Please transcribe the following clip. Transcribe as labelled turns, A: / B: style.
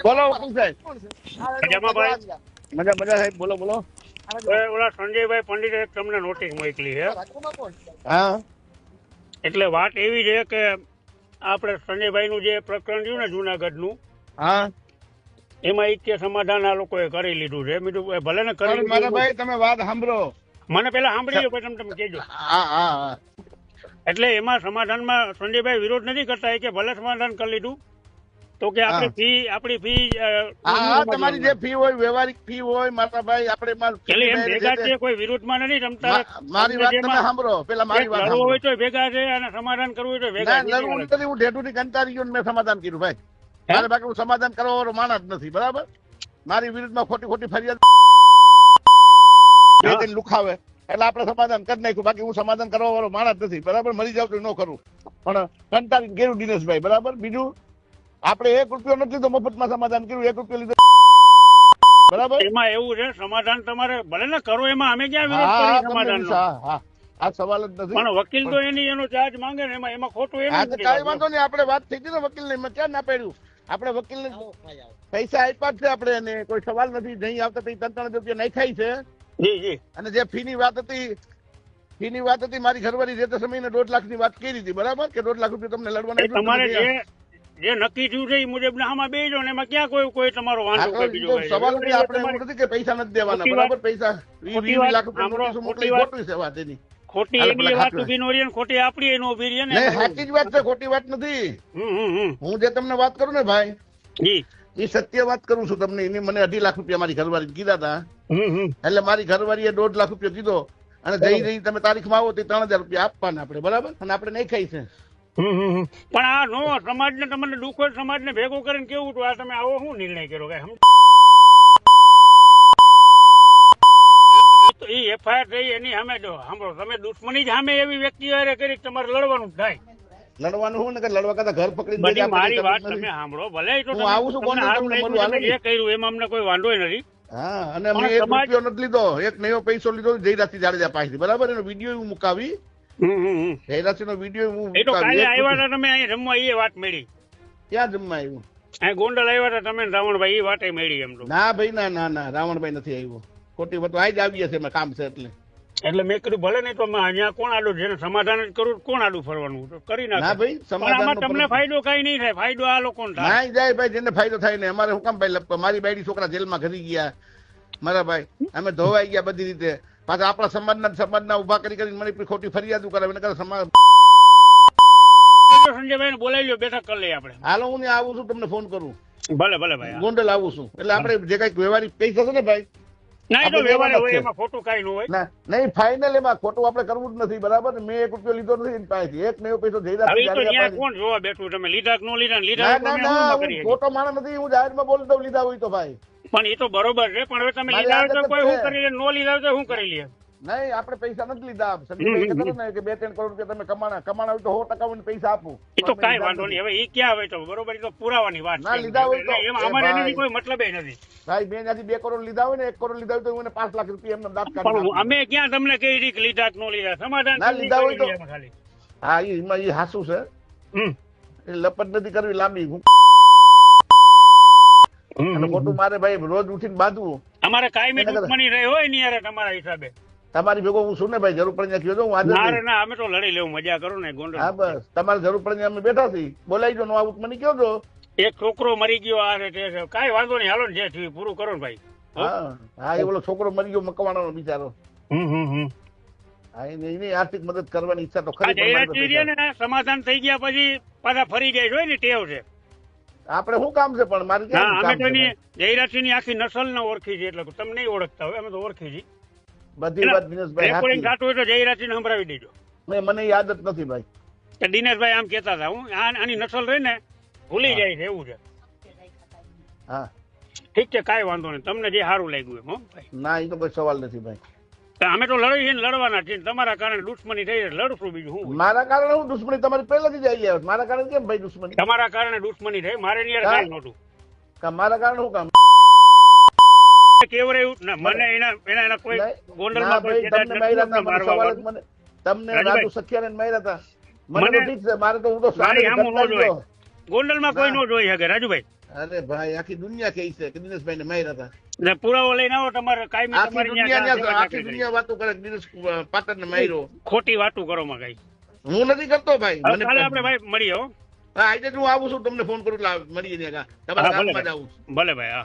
A: બોલો હુકુમ સાહેબ.
B: મજામાં ભાઈ?
A: મજા મજા સાહેબ, બોલો બોલો.
B: ઓલા સંજયભાઈ પંડિતે તમને નોટિસ મોકલી છે.
A: હા
B: એટલે વાત એવી છે કે આપણે સંજયભાઈ નું જે પ્રકરણ રહ્યું ને જુનાગઢ નું,
A: હા
B: એમાં ઈત્ય સમાધાન આ લોકોએ કરી લીધું છે. બીજું ભલે ને કરી
A: પણ મારા
B: લીધું,
A: ભાઈ તમે વાત સાંભળો.
B: મને પેલા સાંભળી લો પછી તમે કહેજો.
A: હા હા હા
B: એટલે એમાં સમાધાનમાં સંજયભાઈ વિરોધ નથી કરતા કે ભલે સમાધાન કરી લીધું તો કે આપણી ફી
A: હા તમારી જે ફી હોય, વ્યવહારિક ફી હોય મારા ભાઈ, આપણે
B: એટલે એમ ભેગા છે, કોઈ વિરોધમાં નથી રમતા.
A: મારી વાત તમે સાંભળો, પેલા મારી વાત
B: લડવું હોય
A: સાંભળો.
B: તો ભેગા છે અને સમાધાન કરવું હોય તો ભેગા.
A: લડવું નથી, હું ઢેઢું થી કંટાળી ગયો ને મેં સમાધાન કર્યું ભાઈ. મારે બાકી હું સમાધાન કરવા વાળો માણસ જ નથી, બરાબર. મારી વિરુદ્ધમાં ખોટી ખોટી ફરિયાદ લુખાવે એટલે આપણે સમાધાન કરી નાખ્યું. બાકી હું સમાધાન કરવા વાળો માણસ નથી, બરાબર. મરી જાવ તો ન કરું, પણ કંટાળી ગયેલું દિનેશભાઈ, બરાબર. બીજું આપણે 1 રૂપિયો નથી લીધો, મફતમાં સમાધાન કર્યું. 1 રૂપિયો લીધો, બરાબર.
B: એમાં એવું છે, સમાધાન તમારે ભલે ને કરો, એમાં અમે ક્યાં વિરોધ કરી સમાધાનનો?
A: આ સવાલ જ નથી.
B: પણ વકીલ તો એનો ચાર્જ માંગે ને, એમાં ખોટું એનું
A: કઈ વાંધો નહીં. આપણે વાત થઈ ગઈ ને વકીલ ને, ક્યાં ના પાડ્યું. આપણે વકીલ ને પૈસા આપ્યા જ છે આપણે, એને કોઈ સવાલ નથી. નહીં આવતા 3-3 રૂપિયા નાખાય છે.
B: જી જી.
A: અને જે ફી ની વાત હતી, મારી ઘરવાળી જે તે સમયે 1.5 લાખ ની વાત કરી હતી, બરાબર. કે 1.5 લાખ રૂપિયા તમને લડવાના.
B: તમારે જે નક્કી થયું છે એ મુજબ આમાં બેજો ને, એમાં ક્યાં કોઈ તમારો વાંધો
A: સવાલ નથી. આપણે એવું નથી કે પૈસા નથી દેવાના, બરાબર. પૈસા 20 લાખ રૂપિયા મોકલી, ખોટી છે વાત એની.
B: ખોટી એની વાત ઉભી નો રહી, ખોટી આપડી એનો ઉભી રહી ને.
A: સાચી જ વાત છે, ખોટી વાત નથી. હું જે તમને વાત કરું ને ભાઈ,
B: જી,
A: એ સત્ય વાત કરું છું તમને. એને મને 2.5 લાખ રૂપિયા મારી ઘરવાળી કીધા હતા. એટલે મારી ઘરવાળીએ 1.5 લાખ રૂપિયા કીધો. અને જઈ રહી તમે તારીખમાં આવો તો 3000 રૂપિયા આપવાના આપણે, બરાબર. અને આપણે નહીં ખાઈ છે.
B: પણ આ નો સમાજ ને, તમને દુઃખ હોય સમાજ ને ભેગો કરીને કેવું હતું, આ તમે આવો શું નિર્ણય કર્યો? કઈ એફઆઈઆર થઈ એની સામે જો સાંભળો, તમે દુશ્મની જ સામે એવી વ્યક્તિ કરી તમારે લડવાનું થાય.
A: લડવાનું હું ને, લડવા કરતા ઘર પકડી
B: મારી વાત તમે સાંભળો. ભલે
A: હું આવું છું,
B: જે કર્યું એમાં અમને કોઈ વાંધો નથી.
A: હા, અને અમે 1 રૂપિયો નથી લીધો, એક નવો પૈસો લીધો જયરાજસિંહ જાડેજા પાસેથી, બરાબર. એનો વિડીયો હું મુકાવી, જયરાજસિંહ નો વિડીયો હું
B: કાલે આવ્યા હતા તમે અહીં રમવા, એ વાત મળી.
A: ક્યાં જમવા આવ્યું?
B: અહીં ગોંડલ આવ્યા હતા તમે રાવણભાઈ, એ વાતે મળી એમ તો.
A: ના ભાઈ, ના રાવણભાઈ નથી આવ્યો. ખોટી વાત આજ આવીએ છે, કામ છે એટલે
B: મેં કીધું ભલે નહીં તો અહીંયા કોણ આડું, જેને સમાધાન જ કરું કોણ આડું ફરવાનું તો કરી નાખે.
A: ના ભાઈ, સમાધાન
B: તમને ફાયદો કઈ નહીં થાય, ફાયદો આ લોકો
A: ના જાય ભાઈ. જેને ફાયદો થાય ને, અમારે શું કામ ભાઈ? મારી બાયડી છોકરા જેલમાં ઘરી ગયા, મારા ભાઈ. અમે ધોવાઈ ગયા બધી રીતે. પાછા આપણા સમાજના ઉભા કરીને મને ખોટી ફરિયાદ કરે. સમાજ
B: સંજયભાઈ ને બોલાવી લો, બેઠક કરી લઈએ આપણે.
A: હાલો, હું આવું છું, તમને ફોન કરું.
B: ભલે ભલે ભાઈ,
A: ગોંડલ આવું છું. એટલે આપણે જે કઈક વ્યવહારિક પૈસા છે ને ભાઈ, નહીં ફાઇનલ એમાં ખોટું આપણે કરવું જ નથી, બરાબર. મેં 1 રૂપિયો લીધો નથી એની પાસેથી. એક નવો પૈસો
B: કોણ જોવા બેઠું? તમે લીધા કે ન લીધા?
A: ખોટો માણસ નથી, હું જાહેરમાં બોલી દઉં લીધા હોય તો ભાઈ.
B: પણ એ તો બરોબર છે, પણ હવે તમે લીધા તો કોઈ શું કરી લે, નો લીધા તો શું કરી લે?
A: નહીં, આપણે પૈસા નથી લીધા. સંજયભાઈ કે 2-3 કરોડ રૂપિયા તમે કમાણા હોય તો 100% પૈસા આપું.
B: એ તો કઈ વાંધો નહીં. હવે એ ક્યાં હોય તો બરોબર, એ તો પુરાવાની વાત
A: ના લીધા હોય તો
B: અમારે એની કોઈ મતલબ નથી
A: ભાઈ. મેં ત્યાંથી 2 કરોડ લીધા હોય ને, 1 કરોડ લીધા હોય તો મને 5 લાખ રૂપિયા એમને દાંત કાઢી.
B: અમે ક્યાં તમને કઈ રીત લીધા કે નો લીધા? સમાધાન
A: ના લીધા હોય તો ખાલી. હા, એમાં એ હાસું છે. લપટ નથી કરવી લાંબી. અને ખોટું મારે ભાઈ રોજ ઉઠીને બાંધવું.
B: અમારે કાયમી દુશ્મની રહી હોય ને યાર, તમારા હિસાબે
A: તમારી ભેગો હું શું ને ભાઈ. જરૂર પડે કયો હું આજે.
B: ના, અમે તો લડી લેવું, મજા કરો ને ગોંડલ.
A: હા બસ, તમારે જરૂર પડે અમે બેઠા છીએ. બોલાવી દો, નો આવું મને કયો છો.
B: એક છોકરો મરી ગયો, આ છે કઈ વાંધો નહીં, હાલો ને જે થયું પૂરું કરો ને ભાઈ.
A: હા, એ ઓલો છોકરો મરી ગયો મકવાણાનો બિચારો. એની આર્થિક મદદ કરવાની ઈચ્છા તો ખરી.
B: સમાધાન થઈ ગયા પછી પાછા ફરી જાય છે ને, ટેવ છે.
A: આપણે શું કામ છે? પણ મારી
B: અમે તો જયરાજસિંહ ની આખી નસલ ને ઓળખી છે, એટલે તમે નહીં ઓળખતા હોય, અમે તો ઓળખી છીએ
A: બધી વાત. દિનેશભાઈ
B: રેકોર્ડિંગ થતું હોય તો જયરાજસિંહ ને સંભળાવી દેજો.
A: મને યાદ જ નથી ભાઈ.
B: દિનેશભાઈ આમ કેતા હતા, હું આની નસલ રહી ને ભૂલી જાય છે, એવું છે.
A: હા
B: ઠીક છે, કાંઈ વાંધો નહીં. તમને જે સારું લાગ્યું એમ.
A: ના, એ તો કોઈ સવાલ નથી ભાઈ.
B: અમે તો લડી છીએ, લડવાના છીએ. તમારા કારણે દુશ્મની થઈ લડશું, બીજું શું?
A: મારા કારણે હું દુશ્મની તમારી પહેલાથી જ આવી. મારા કારણે કેમ ભાઈ દુશ્મની?
B: તમારા કારણે દુશ્મની થઈ, મારે કાંઈ નહોતું.
A: મારા કારણે શું કામ
B: કેવરાયું મને? એના કોઈ ગોંડલમાં
A: તમને રાજુ સખિયાને માર્યા હતા. મને ઠીક છે, મારે તો હું તો
B: ગોંડલમાં કોઈ નો જોઈ શકે રાજુભાઈ.
A: અરે ભાઈ આખી દુનિયા કહે છે કે દિનેશભાઈ ને માર્યા હતા.
B: એટલે પુરાવો લઈને આવો તમારે કાયમી
A: આખી
B: તમારી
A: દુનિયા
B: ત્યાં સેવા
A: આખી
B: ચાકરી કરી.
A: દુનિયા વાતો કરે કે દિનેશ પાટણ ને માર્યો.
B: ખોટી વાતો કરો માં કઈ.
A: હું નથી કરતો ભાઈ.
B: હવે કાલે આપણે ભાઈ મળીએ હો.
A: હા આજે જ હું આવું છું તમને ફોન કરું એટલે મળીએ ત્યાં. તમારા
B: હા, ભલે
A: ગામમાં જ આવું છું.
B: ભલે ભાઈ હા.